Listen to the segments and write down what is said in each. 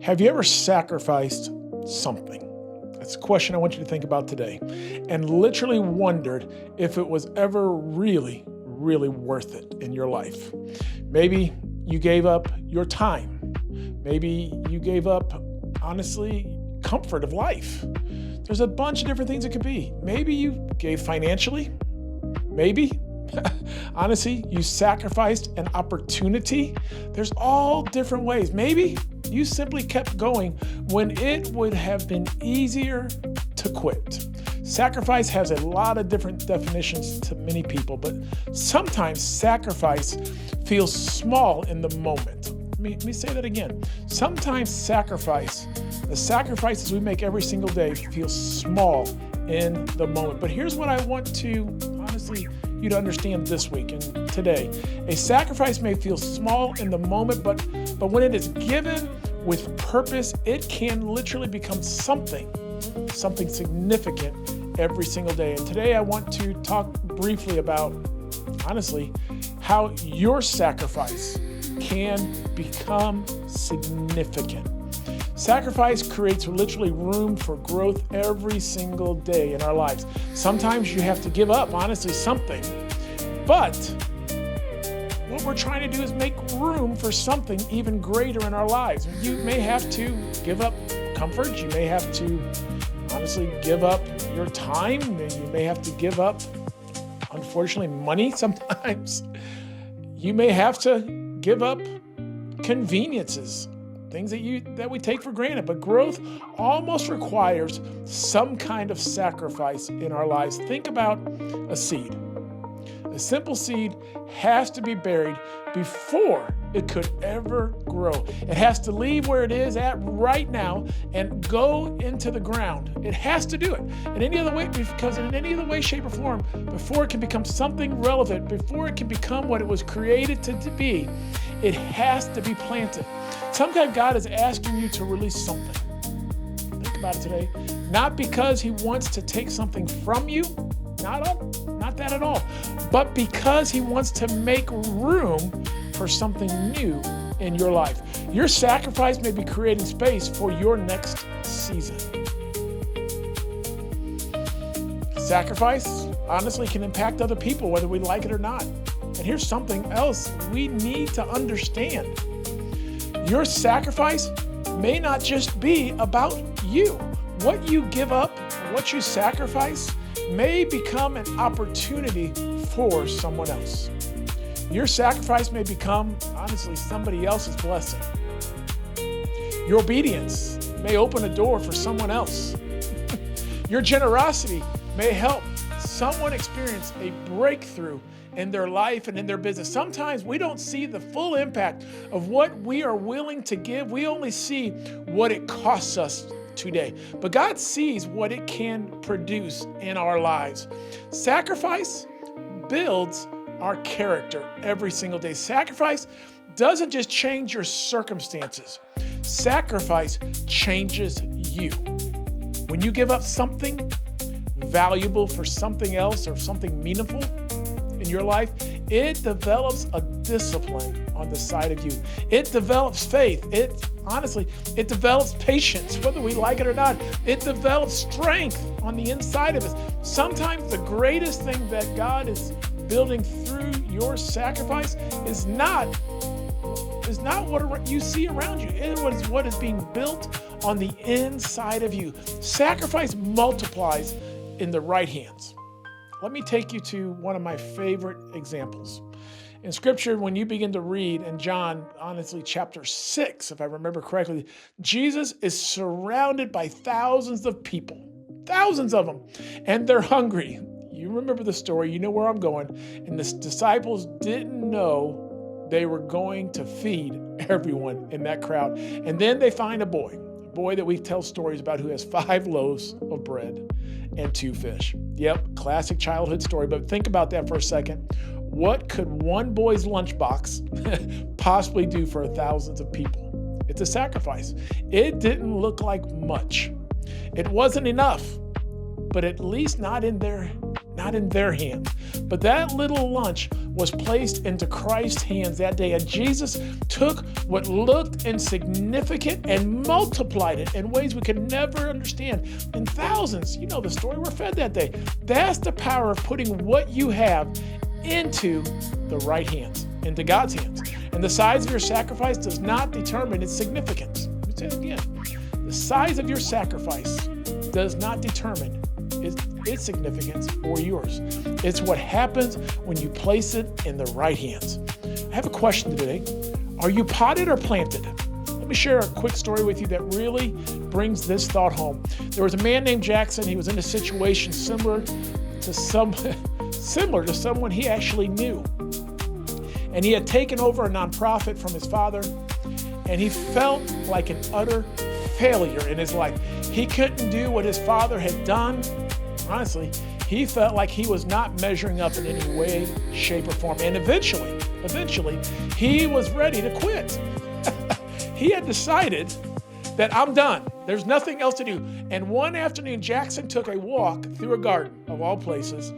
Have you ever sacrificed something? That's a question I want you to think about today. And literally wondered if it was ever really, really worth it in your life. Maybe you gave up your time. Maybe you gave up, honestly, comfort of life. There's a bunch of different things it could be. Maybe you gave financially. Maybe, honestly, you sacrificed an opportunity. There's all different ways. Maybe you simply kept going when it would have been easier to quit. Sacrifice has a lot of different definitions to many people, but sometimes sacrifice feels small in the moment. Let me say that again. Sometimes the sacrifices we make every single day feel small in the moment. But here's what I want to, honestly, you to understand this week and today. A sacrifice may feel small in the moment, but when it is given with purpose, it can literally become something significant every single day. And today I want to talk briefly about, honestly, how your sacrifice can become significant. Sacrifice creates literally room for growth every single day in our lives. Sometimes you have to give up, honestly, something. But what we're trying to do is make room for something even greater in our lives. You may have to give up comfort. You may have to, honestly, give up your time. You may have to give up, unfortunately, money sometimes. You may have to give up conveniences, things that we take for granted. But growth almost requires some kind of sacrifice in our lives. Think about a seed. A simple seed has to be buried before it could ever grow. It has to leave where it is at right now and go into the ground. It has to do it in any other way, because in any other way, shape, or form, before it can become something relevant, before it can become what it was created to be, it has to be planted. Sometimes God is asking you to release something. Think about it today. Not because He wants to take something from you, not that at all, but because He wants to make room for something new in your life. Your sacrifice may be creating space for your next season. Sacrifice, honestly, can impact other people, whether we like it or not. And here's something else we need to understand. Your sacrifice may not just be about you. What you give up, what you sacrifice, may become an opportunity for someone else. Your sacrifice may become, honestly, somebody else's blessing. Your obedience may open a door for someone else. Your generosity may help someone experience a breakthrough in their life and in their business. Sometimes we don't see the full impact of what we are willing to give. We only see what it costs us today. But God sees what it can produce in our lives. Sacrifice builds our character every single day. Sacrifice doesn't just change your circumstances. Sacrifice changes you. When you give up something valuable for something else or something meaningful in your life, it develops a discipline on the side of you. It develops faith. It develops patience, whether we like it or not. It develops strength on the inside of us. Sometimes the greatest thing that God is building through your sacrifice is not what you see around you. It is what is being built on the inside of you. Sacrifice multiplies in the right hands. Let me take you to one of my favorite examples. In Scripture, when you begin to read in John, honestly, chapter 6, if I remember correctly, Jesus is surrounded by thousands of people, thousands of them, and they're hungry. You remember the story, you know where I'm going. And the disciples didn't know they were going to feed everyone in that crowd. And then they find a boy that we tell stories about, who has 5 loaves of bread and 2 fish. Yep, classic childhood story, but think about that for a second. What could one boy's lunchbox possibly do for thousands of people? It's a sacrifice. It didn't look like much. It wasn't enough, but at least not in their not in their hands. But that little lunch was placed into Christ's hands that day. And Jesus took what looked insignificant and multiplied it in ways we could never understand. In thousands, you know the story, were fed that day. That's the power of putting what you have into the right hands, into God's hands. And the size of your sacrifice does not determine its significance. Let me say it again. The size of your sacrifice does not determine its significance or yours. It's what happens when you place it in the right hands. I have a question today. Are you potted or planted? Let me share a quick story with you that really brings this thought home. There was a man named Jackson. He was in a situation similar to someone he actually knew. And he had taken over a nonprofit from his father, and he felt like an utter failure in his life. He couldn't do what his father had done. Honestly, he felt like he was not measuring up in any way, shape, or form. And eventually, he was ready to quit. He had decided that I'm done. There's nothing else to do. And one afternoon, Jackson took a walk through a garden, of all places.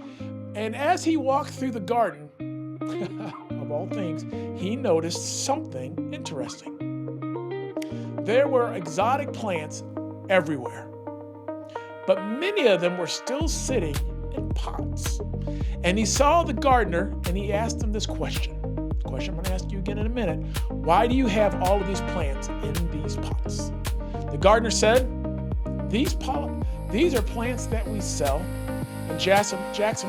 And as he walked through the garden, of all things, he noticed something interesting. There were exotic plants everywhere, but many of them were still sitting in pots. And he saw the gardener and he asked him this question. The question I'm going to ask you again in a minute. Why do you have all of these plants in these pots? The gardener said, these are plants that we sell. And Jackson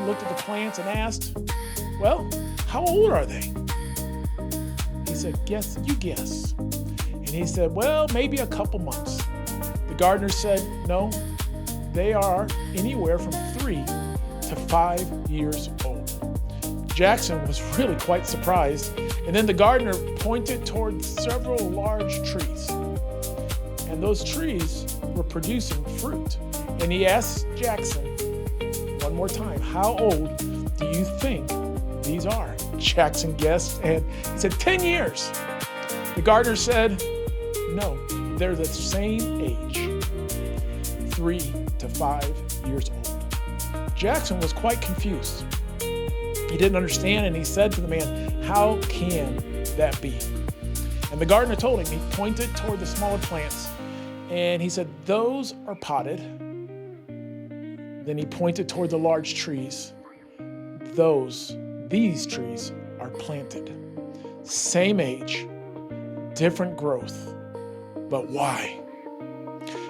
looked at the plants and asked, well, how old are they? He said, guess. And he said, well, maybe a couple months. The gardener said, no, they are anywhere from 3 to 5 years old. Jackson was really quite surprised. And then the gardener pointed toward several large trees. And those trees were producing fruit. And he asked Jackson one more time, how old do you think these are? Jackson guessed, and he said, 10 years. The gardener said, no, they're the same age, 3 to 5 years old. Jackson was quite confused. He didn't understand, and he said to the man, how can that be? And the gardener told him, he pointed toward the smaller plants, and he said, those are potted. Then he pointed toward the large trees. These trees are planted. Same age, different growth. But why?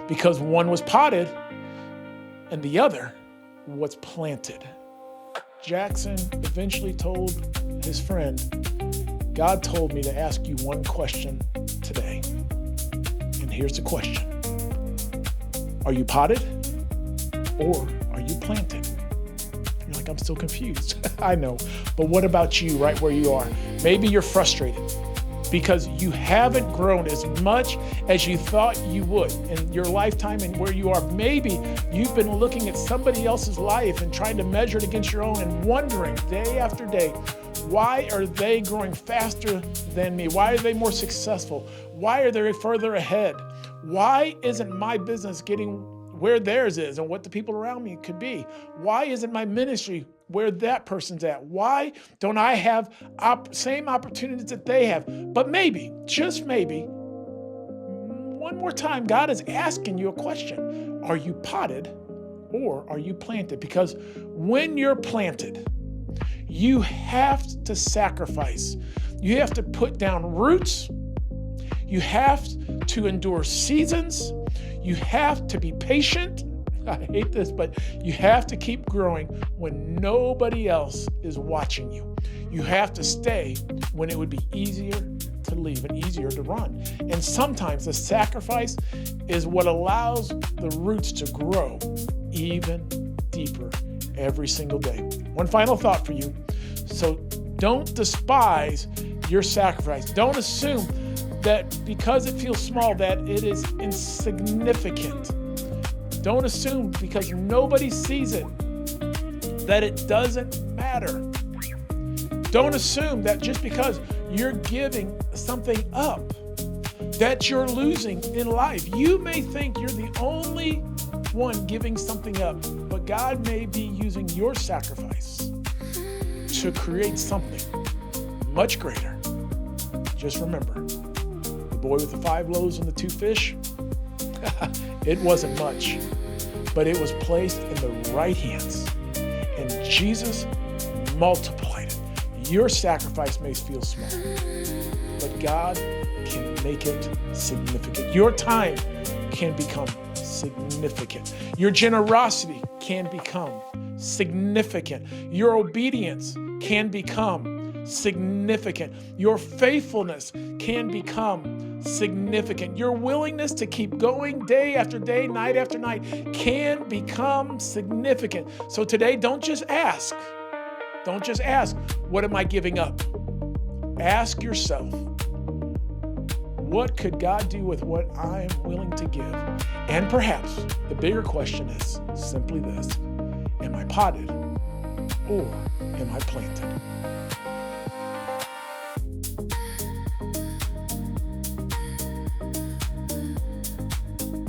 Because one was potted and the other was planted. Jackson eventually told his friend, God told me to ask you one question today. And here's the question. Are you potted or are you planted? You're like, I'm still confused. I know. But what about you right where you are? Maybe you're frustrated because you haven't grown as much as you thought you would in your lifetime and where you are. Maybe you've been looking at somebody else's life and trying to measure it against your own and wondering day after day, why are they growing faster than me? Why are they more successful? Why are they further ahead? Why isn't my business getting where theirs is and what the people around me could be? Why isn't my ministry where that person's at? Why don't I have same opportunities that they have? But maybe, just maybe, one more time, God is asking you a question. Are you potted or are you planted? Because when you're planted, you have to sacrifice. You have to put down roots. You have to endure seasons. You have to be patient. I hate this, but you have to keep growing when nobody else is watching you. You have to stay when it would be easier to leave and easier to run. And sometimes the sacrifice is what allows the roots to grow even deeper every single day. One final thought for you. So don't despise your sacrifice. Don't assume that because it feels small that it is insignificant. Don't assume because nobody sees it that it doesn't matter. Don't assume that just because you're giving something up that you're losing in life. You may think you're the only one giving something up, but But God may be using your sacrifice to create something much greater. Just remember, the boy with the 5 loaves and the 2 fish, it wasn't much, but it was placed in the right hands. And Jesus multiplied it. Your sacrifice may feel small, but God can make it significant. Your time can become significant. Your generosity can become significant. Your obedience can become significant. Your faithfulness can become significant. Your willingness to keep going day after day, night after night can become significant. So today, don't just ask. Don't just ask, what am I giving up? Ask yourself, what could God do with what I'm willing to give? And perhaps the bigger question is simply this: am I potted or am I planted?